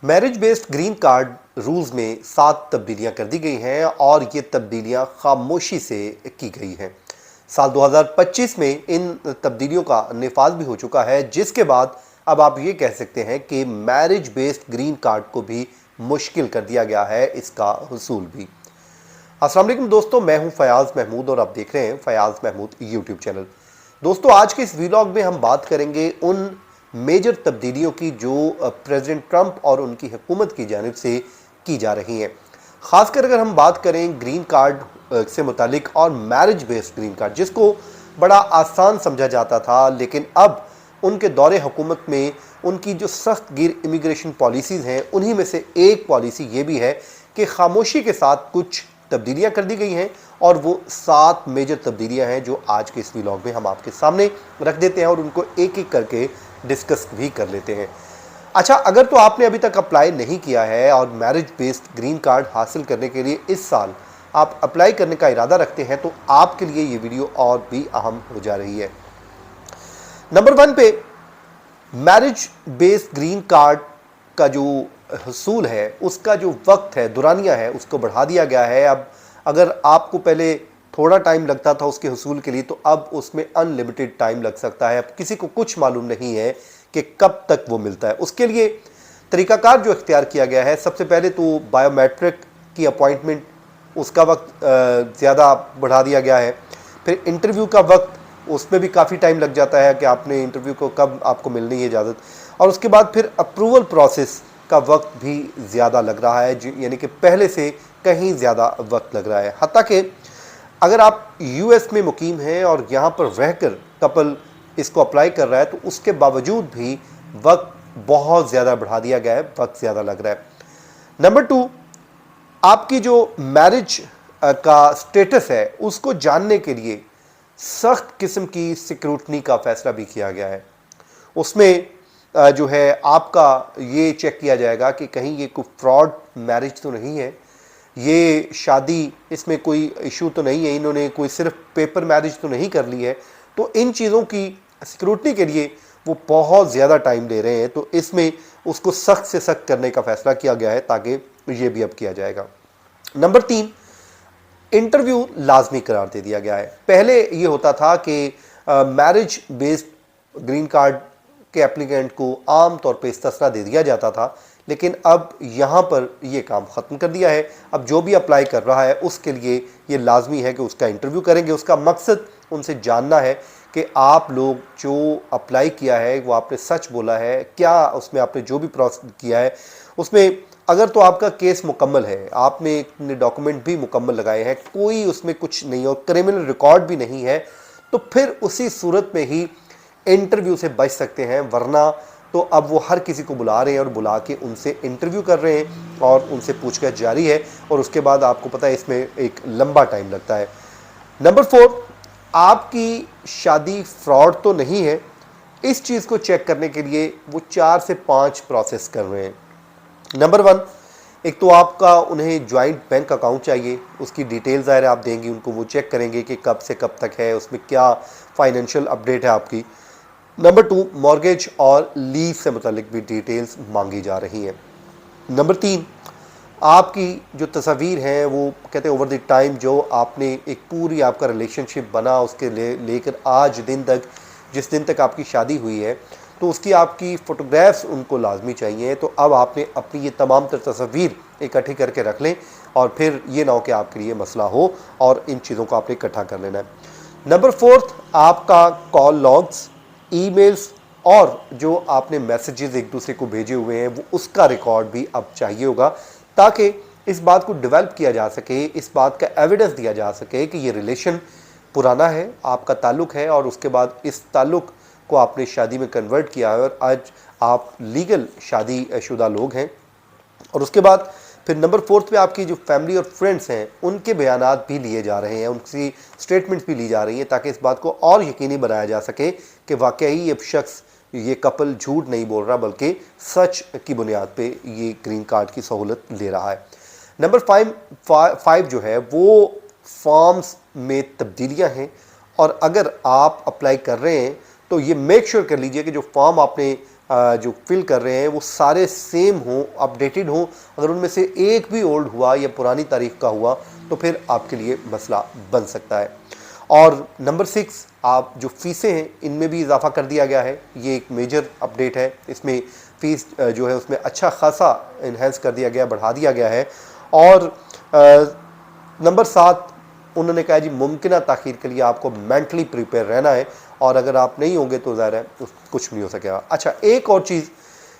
Marriage based green card rules में 7 तब्दीलियां कर दी गई हैं और ये तब्दीलियां खामोशी से की गई हैं। साल 2025 में इन तब्दीलियों का निफाज भी हो चुका है, जिसके बाद अब आप ये कह सकते हैं कि मैरिज बेस्ड ग्रीन कार्ड को भी मुश्किल कर दिया गया है, इसका हुसूल भी। अस्सलाम वालेकुम दोस्तों, मैं हूं फयाज महमूद और आप देख रहे हैं फयाज महमूद यूट्यूब चैनल। दोस्तों, आज के इस वीलॉग में हम बात करेंगे उन मेजर तब्दीलियों की जो प्रेसिडेंट ट्रंप और उनकी हुकूमत की जानिब से की जा रही हैं। ख़ासकर अगर हम बात करें ग्रीन कार्ड से मुतालिक और मैरिज बेस्ड ग्रीन कार्ड, जिसको बड़ा आसान समझा जाता था, लेकिन अब उनके दौरे हुकूमत में उनकी जो सख्त गिर इमिग्रेशन पॉलिसीज़ हैं, उन्हीं में से एक पॉलिसी ये भी है कि खामोशी के साथ कुछ तब्दीलियां कर दी गई हैं और वो 7 मेजर तब्दीलियां हैं जो आज के इस व्लॉग में हम आपके सामने रख देते हैं और उनको एक एक करके डिस्कस भी कर लेते हैं। अच्छा, अगर तो आपने अभी तक अप्लाई नहीं किया है और मैरिज बेस्ड ग्रीन कार्ड हासिल करने के लिए इस साल आप अप्लाई करने का इरादा रखते हैं, तो आपके लिए ये वीडियो और भी अहम हो जा रही है। नंबर 1 पे मैरिज बेस्ड ग्रीन कार्ड का जो हसूल है, उसका जो वक्त है, दुरानिया है, उसको बढ़ा दिया गया है। अब अगर आपको पहले थोड़ा टाइम लगता था उसके हसूल के लिए, तो अब उसमें अनलिमिटेड टाइम लग सकता है। अब किसी को कुछ मालूम नहीं है कि कब तक वो मिलता है। उसके लिए तरीकाकार जो इख्तियार किया गया है, सबसे पहले तो बायोमेट्रिक की अपॉइंटमेंट, उसका वक्त ज़्यादा बढ़ा दिया गया है। फिर इंटरव्यू का वक्त, उसमें भी काफ़ी टाइम लग जाता है कि आपने इंटरव्यू को कब आपको मिलनी है इजाज़त। और उसके बाद फिर अप्रूवल प्रोसेस का वक्त भी ज़्यादा लग रहा है, यानी कि पहले से कहीं ज़्यादा वक्त लग रहा है। हत्ता कि अगर आप यूएस में मुकीम हैं और यहाँ पर रहकर कपल इसको अप्लाई कर रहा है, तो उसके बावजूद भी वक्त बहुत ज़्यादा बढ़ा दिया गया है, वक्त ज़्यादा लग रहा है। नंबर 2, आपकी जो मैरिज का स्टेटस है उसको जानने के लिए सख्त किस्म की सिक्योरिटी का फैसला भी किया गया है। उसमें जो है आपका ये चेक किया जाएगा कि कहीं ये कोई फ्रॉड मैरिज तो नहीं है, ये शादी, इसमें कोई इशू तो नहीं है, इन्होंने कोई सिर्फ पेपर मैरिज तो नहीं कर ली है। तो इन चीज़ों की सिक्योरिटी के लिए वो बहुत ज़्यादा टाइम ले रहे हैं, तो इसमें उसको सख्त से सख्त करने का फैसला किया गया है, ताकि ये भी अब किया जाएगा। नंबर 3, इंटरव्यू लाजमी करार दे दिया गया है। पहले ये होता था कि मैरिज बेस्ड ग्रीन कार्ड के एप्लीकेंट को आम तौर पे इस्तेस्ना दे दिया जाता था, लेकिन अब यहाँ पर ये काम ख़त्म कर दिया है। अब जो भी अप्लाई कर रहा है उसके लिए ये लाजमी है कि उसका इंटरव्यू करेंगे। उसका मकसद उनसे जानना है कि आप लोग जो अप्लाई किया है वो आपने सच बोला है, क्या उसमें आपने जो भी प्रोसेस किया है उसमें अगर तो आपका केस मुकम्मल है, आपने अपने डॉक्यूमेंट भी मुकम्मल लगाए हैं, कोई उसमें कुछ नहीं और क्रिमिनल रिकॉर्ड भी नहीं है, तो फिर उसी सूरत में ही इंटरव्यू से बच सकते हैं। वरना तो अब वो हर किसी को बुला रहे हैं और बुला के उनसे इंटरव्यू कर रहे हैं और उनसे पूछताछ जारी है, और उसके बाद आपको पता है इसमें एक लंबा टाइम लगता है। नंबर 4, आपकी शादी फ्रॉड तो नहीं है, इस चीज़ को चेक करने के लिए वो 4 से 5 प्रोसेस कर रहे हैं। नंबर 1, एक तो आपका उन्हें जॉइंट बैंक अकाउंट चाहिए, उसकी डिटेल्स ज़ाहिर आप देंगी उनको, वो चेक करेंगे कि कब से कब तक है, उसमें क्या फाइनेंशियल अपडेट है आपकी। नंबर 2, मॉर्गेज और लीज से मुतालिक भी डिटेल्स मांगी जा रही हैं। नंबर 3, आपकी जो तस्वीर हैं वो कहते हैं ओवर द टाइम जो आपने एक पूरी आपका रिलेशनशिप बना, उसके लेकर आज दिन तक, जिस दिन तक आपकी शादी हुई है, तो उसकी आपकी फ़ोटोग्राफ्स उनको लाजमी चाहिए। तो अब आपने अपनी ये तमाम तर तस्वीर इकट्ठी करके रख लें, और फिर ये ना हो कि आपके लिए मसला हो, और इन चीज़ों को आपने इकट्ठा कर लेना है। नंबर 4, आपका कॉल लॉग्स, ईमेल्स और जो आपने मैसेजेस एक दूसरे को भेजे हुए हैं वो उसका रिकॉर्ड भी अब चाहिए होगा, ताकि इस बात को डेवलप किया जा सके, इस बात का एविडेंस दिया जा सके कि ये रिलेशन पुराना है, आपका ताल्लुक़ है, और उसके बाद इस ताल्लुक़ को आपने शादी में कन्वर्ट किया है और आज आप लीगल शादी शुदा लोग हैं। और उसके बाद फिर नंबर 4 पे आपकी जो फैमिली और फ्रेंड्स हैं उनके बयानात भी लिए जा रहे हैं, उनकी स्टेटमेंट्स भी ली जा रही हैं, ताकि इस बात को और यकीनी बनाया जा सके कि वाकई ये शख्स, ये कपल झूठ नहीं बोल रहा, बल्कि सच की बुनियाद पे ये ग्रीन कार्ड की सहूलत ले रहा है। नंबर 5 जो है वो फॉर्म्स में तब्दीलियाँ हैं, और अगर आप अप्लाई कर रहे हैं तो ये मेक श्योर कर लीजिए कि जो फॉर्म आपने जो फिल कर रहे हैं वो सारे सेम हों, अपडेटेड हों। अगर उनमें से एक भी ओल्ड हुआ या पुरानी तारीख का हुआ तो फिर आपके लिए मसला बन सकता है। और नंबर 6, आप जो फ़ीसें हैं इनमें भी इजाफा कर दिया गया है। ये एक मेजर अपडेट है। इसमें फ़ीस जो है उसमें अच्छा खासा इन्हेंस कर दिया गया, बढ़ा दिया गया है। और नंबर 7, उन्होंने कहा जी मुमकिन ताख़ीर के लिए आपको मेंटली प्रिपेयर रहना है, और अगर आप नहीं होंगे तो ज़ाहिर है कुछ नहीं हो सकेगा। अच्छा, एक और चीज़,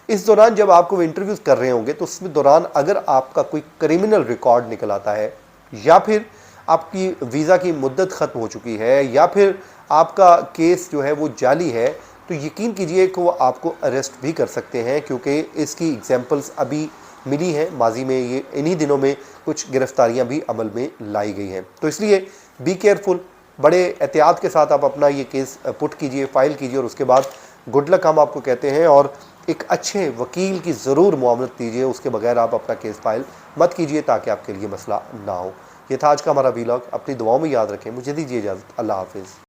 इस दौरान जब आपको इंटरव्यूज़ कर रहे होंगे तो उसमें दौरान अगर आपका कोई क्रिमिनल रिकॉर्ड निकल आता है, या फिर आपकी वीज़ा की मुद्दत ख़त्म हो चुकी है, या फिर आपका केस जो है वो जाली है, तो यकीन कीजिए कि वो आपको अरेस्ट भी कर सकते हैं, क्योंकि इसकी एग्जांपल्स अभी मिली हैं माजी में। ये इन्हीं दिनों में कुछ गिरफ्तारियां भी अमल में लाई गई हैं। तो इसलिए बी केयरफुल, बड़े एहतियात के साथ आप अपना ये केस पुट कीजिए, फाइल कीजिए, और उसके बाद गुड लक हम आपको कहते हैं। और एक अच्छे वकील की ज़रूर मुआवनत कीजिए, उसके बगैर आप अपना केस फाइल मत कीजिए ताकि आपके लिए मसला ना हो। ये था आज का हमारा वीलॉग। अपनी दुआओं में याद रखें। मुझे दीजिए इजाज़त। अल्लाह हाफिज़।